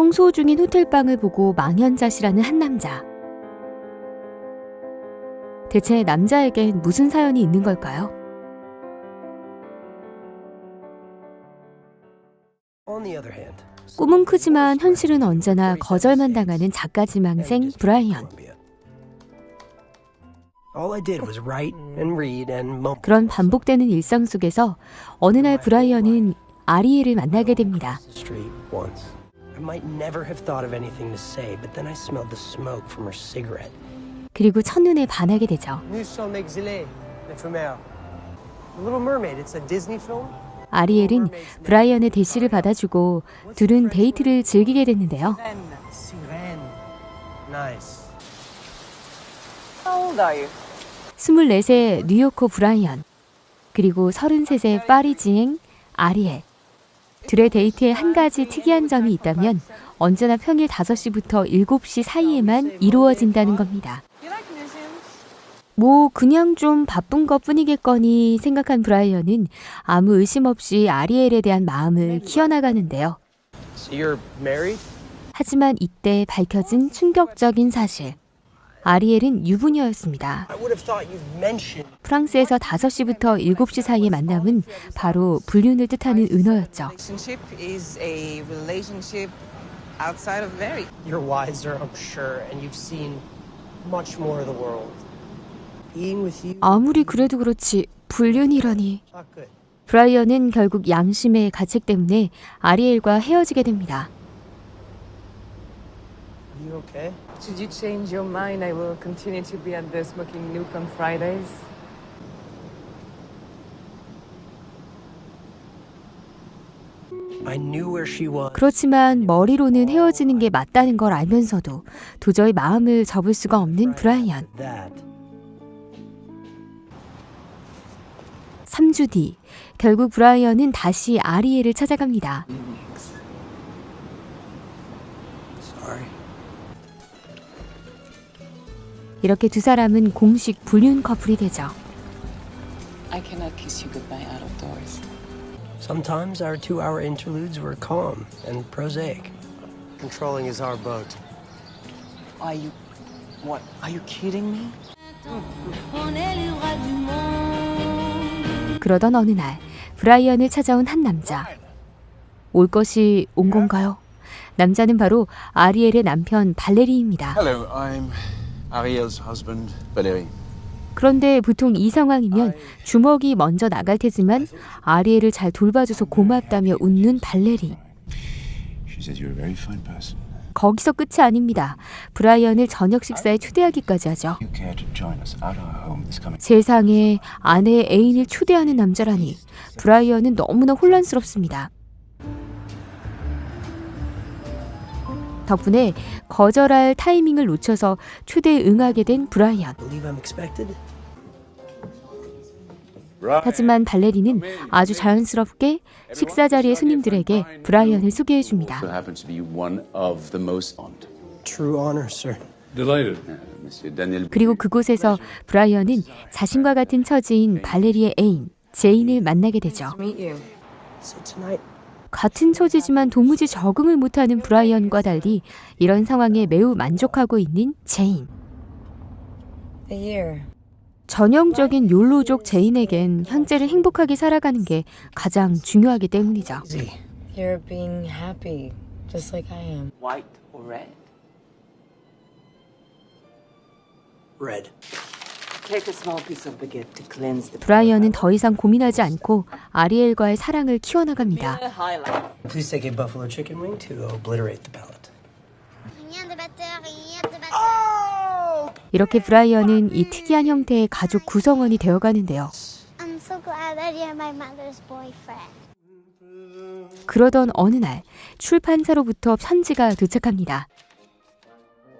청소 중인 호텔방을 보고 망연자실하는 한 남자. 대체 남자에겐 무슨 사연이 있는 걸까요? 꿈은 크지만 현실은 언제나 거절만 당하는 작가 지망생 브라이언. 그런 반복되는 일상 속에서 어느 날 브라이언은 아리엘을 만나게 됩니다. 그리고 첫눈에 반하게 되죠. 아리엘은 브라이언의 대시를 받아주고 둘은 데이트를 즐기게 됐는데요. 24세 뉴요커 브라이언, 그리고 33세 파리지행 아리엘. 둘의 데이트에 한 가지 특이한 점이 있다면 언제나 평일 5시부터 7시 사이에만 이루어진다는 겁니다. 뭐 그냥 좀 바쁜 것 뿐이겠거니 생각한 브라이언은 아무 의심 없이 아리엘에 대한 마음을 키워나가는데요. 하지만 이때 밝혀진 충격적인 사실. 아리엘은 유부녀였습니다. 프랑스에서 5시부터 7시 사이의 만남은 바로 불륜을 뜻하는 은어였죠. 아무리 그래도 그렇지 불륜이라니. 브라이언은 결국 양심의 가책 때문에 아리엘과 헤어지게 됩니다. Should you change your mind, I will continue to be at the Smoking Nook on Fridays. 그렇지만 머리로는 헤어지는 게 맞다는 걸 알면서도 도저히 마음을 접을 수가 없는 브라이언. 3주 뒤, 결국 브라이언은 다시 아리엘을 찾아갑니다. 이렇게 두 사람은 공식 불륜 커플이 되죠. I cannot kiss you goodbye out of doors. Sometimes our 2-hour interludes were calm and prosaic. Controlling is our boat. Are you... What? Are you kidding me? 그러던 어느 날 브라이언을 찾아온 한 남자. 올 것이 온 건가요? 남자는 바로 아리엘의 남편 발레리입니다. Hello, I'm Ariel's husband, Valérie. 그런데 보통 이 상황이면 주먹이 먼저 나갈 테지만 아리엘을 잘 돌봐줘서 고맙다며 웃는 발레리. She said you're a very fine person. 거기서 끝이 아닙니다. 브라이언을 저녁 식사에 초대하기까지 하죠. You care to join us at our home this coming? 세상에 아내의 애인을 초대하는 남자라니. 브라이언은 너무나 혼란스럽습니다. 덕분에 거절할 타이밍을 놓쳐서 초대에 응하게 된 브라이언. 하지만 발레리는 아주 자연스럽게 식사 자리의 손님들에게 브라이언을 소개해 줍니다. So happens to be one of the most honored. True honor, sir. Delighted. Monsieur Daniel. 그리고 그곳에서 브라이언은 자신과 같은 처지인 발레리의 애인 제인을 만나게 되죠. Meet you. So tonight, 같은 처지지만 도무지 적응을 못하는 브라이언과 달리 이런 상황에 매우 만족하고 있는 제인. A year. 전형적인 욜로족 제인에겐 현재를 행복하게 살아가는 게 가장 중요하기 때문이죠. easy. You're being happy, just like I am. White or red? Red. Take a small piece of baguette to cleanse the 브라이언은 더 이상 고민하지 않고 아리엘과의 사랑을 키워나갑니다. highlight. Please take a buffalo chicken wing to obliterate the palate. 이렇게 브라이언은 이 특이한 형태의 가족 구성원이 되어가는데요. I'm so glad that you're my mother's boyfriend. 그러던 어느 날 출판사로부터 편지가 도착합니다.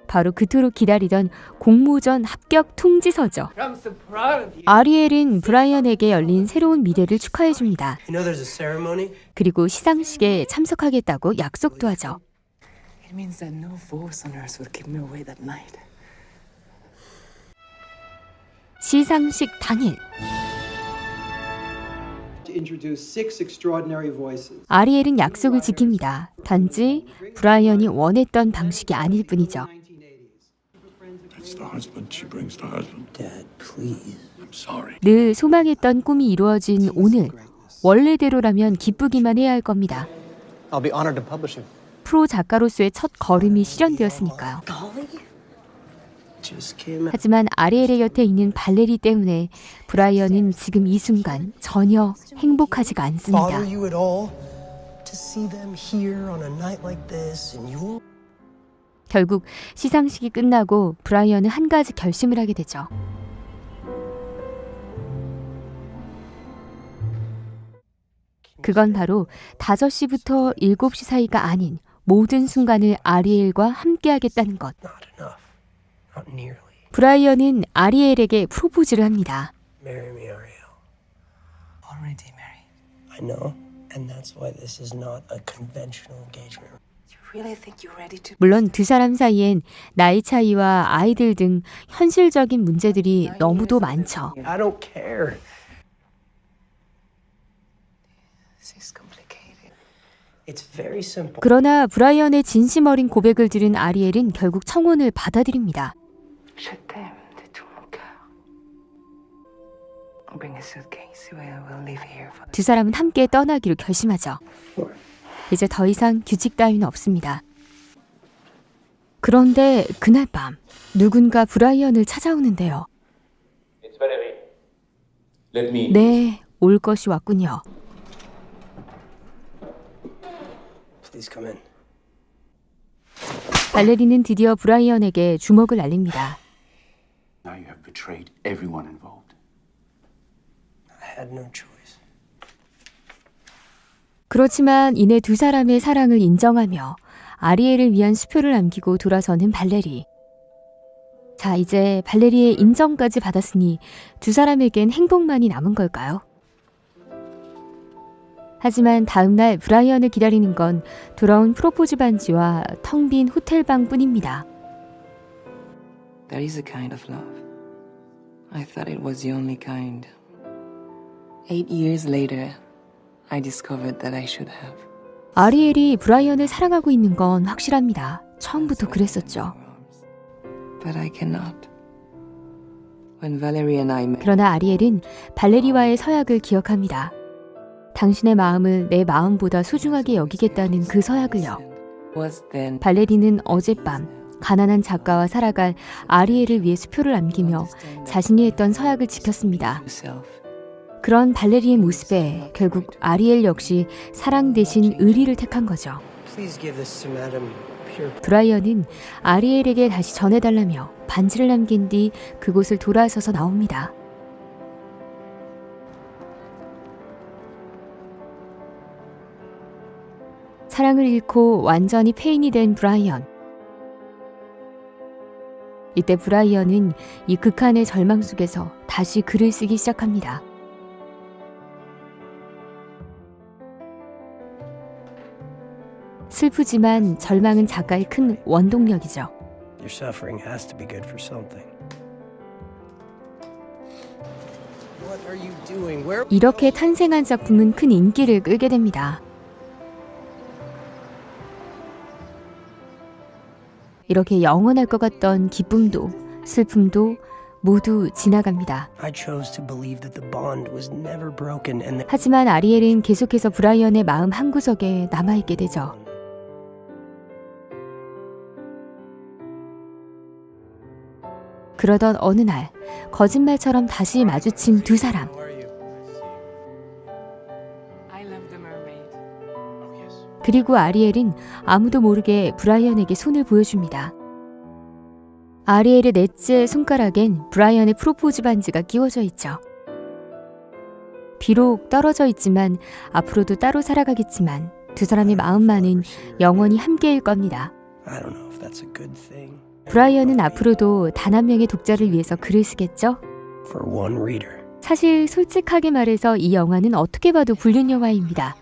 바로 그토록 기다리던 공모전 합격 통지서죠. I'm so proud of you. 아리엘은 브라이언에게 열린 새로운 미래를 축하해줍니다. You know there's a ceremony? 그리고 시상식에 참석하겠다고 약속도 하죠. It means that no force on earth would keep me away that night. 시상식 당일 to introduce 6 extraordinary voices. 아리엘은 약속을 지킵니다. 단지 브라이언이 원했던 방식이 아닐 뿐이죠. That's the husband she brings to husband. Dad, please. I'm sorry. 늘 소망했던 꿈이 이루어진 오늘, 원래대로라면 기쁘기만 해야 할 겁니다. I'll be honored to publish him. 프로 작가로서의 첫 걸음이 실현되었으니까요. Just came out. 하지만 아리엘의 곁에 있는 발레리 때문에 브라이언은 지금 이 순간 전혀 행복하지가 않습니다. Bother you at all to see them here on a night like this and you? 결국 시상식이 끝나고 브라이언은 한 가지 결심을 하게 되죠. 그건 바로 5시부터 7시 사이가 아닌 모든 순간을 아리엘과 함께하겠다는 것. Not enough. Not nearly. 브라이언은 아리엘에게 프로포즈를 합니다. Marry me, Ariel. Already married. I know, and that's why this is not a conventional engagement. You really think you're ready to? 물론 두 사람 사이엔 나이 차이와 아이들 등 현실적인 문제들이 너무도 많죠. I don't care. This is complicated. It's very simple. 그러나 브라이언의 진심 어린 고백을 들은 아리엘은 결국 청혼을 받아들입니다. Je t'aime de tout mon cœur. Bring a suitcase. We'll leave here for 두 사람은 함께 떠나기로 결심하죠. 이제 더 이상 규칙 따위는 없습니다. 그런데 그날 밤 누군가 브라이언을 찾아오는데요. 네, 올 것이 왔군요. Please come in. 발레리는 드디어 브라이언에게 주먹을 날립니다. Now you have betrayed everyone involved. I had no choice. 그렇지만 이내 두 사람의 사랑을 인정하며 아리엘을 위한 수표를 남기고 돌아서는 발레리. 자, 이제 발레리의 인정까지 받았으니 두 사람에겐 행복만이 남은 걸까요? 하지만 다음날 브라이언을 기다리는 건 돌아온 프로포즈 반지와 텅 빈 호텔방 뿐입니다. There is a kind of love. I thought it was the only kind. 8 years later, I discovered that I should have. 아리엘이 브라이언을 사랑하고 있는 건 확실합니다. 처음부터 그랬었죠. But I cannot. When Valerie and I met, 그러나 아리엘은 발레리와의 서약을 기억합니다. 당신의 마음을 내 마음보다 소중하게 여기겠다는 그 서약을요. was then 발레리는 어젯밤 가난한 작가와 살아갈 아리엘을 위해 수표를 남기며 자신이 했던 서약을 지켰습니다. herself. 그런 발레리의 모습에 결국 아리엘 역시 사랑 대신 의리를 택한 거죠. Please give this to Madame Pure. 브라이언은 아리엘에게 다시 전해달라며 반지를 남긴 뒤 그곳을 돌아서서 나옵니다. 사랑을 잃고 완전히 폐인이 된 브라이언. 이때 브라이언은 이 극한의 절망 속에서 다시 글을 쓰기 시작합니다. 슬프지만 절망은 작가의 큰 원동력이죠. Your suffering has to be good for something. What are you doing? Where? 이렇게 탄생한 작품은 큰 인기를 끌게 됩니다. 이렇게 영원할 것 같던 기쁨도 슬픔도 모두 지나갑니다. I chose to believe that the bond was never broken and that 하지만 아리엘은 계속해서 브라이언의 마음 한구석에 남아있게 되죠. 그러던 어느 날 거짓말처럼 다시 마주친 두 사람. I love the mermaid. 그리고 아리엘은 아무도 모르게 브라이언에게 손을 보여줍니다. 아리엘의 넷째 손가락엔 브라이언의 프로포즈 반지가 끼워져 있죠. 비록 떨어져 있지만 앞으로도 따로 살아가겠지만 두 사람의 마음만은 영원히 함께일 겁니다. I don't know if that's a good thing. 브라이언은 앞으로도 단 한 명의 독자를 위해서 글을 쓰겠죠? For one reader. 사실 솔직하게 말해서 이 영화는 어떻게 봐도 불륜 영화입니다.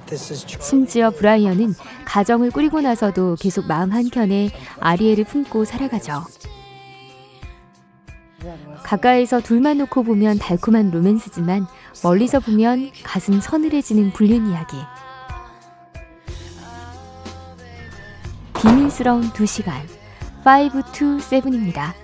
This is Charlie. 심지어 브라이언은 가정을 꾸리고 나서도 계속 마음 한켠에 아리엘을 품고 살아가죠. 가까이서 둘만 놓고 보면 달콤한 로맨스지만 멀리서 보면 가슴 서늘해지는 불륜 이야기. 비밀스러운 2시간 5 to 7입니다.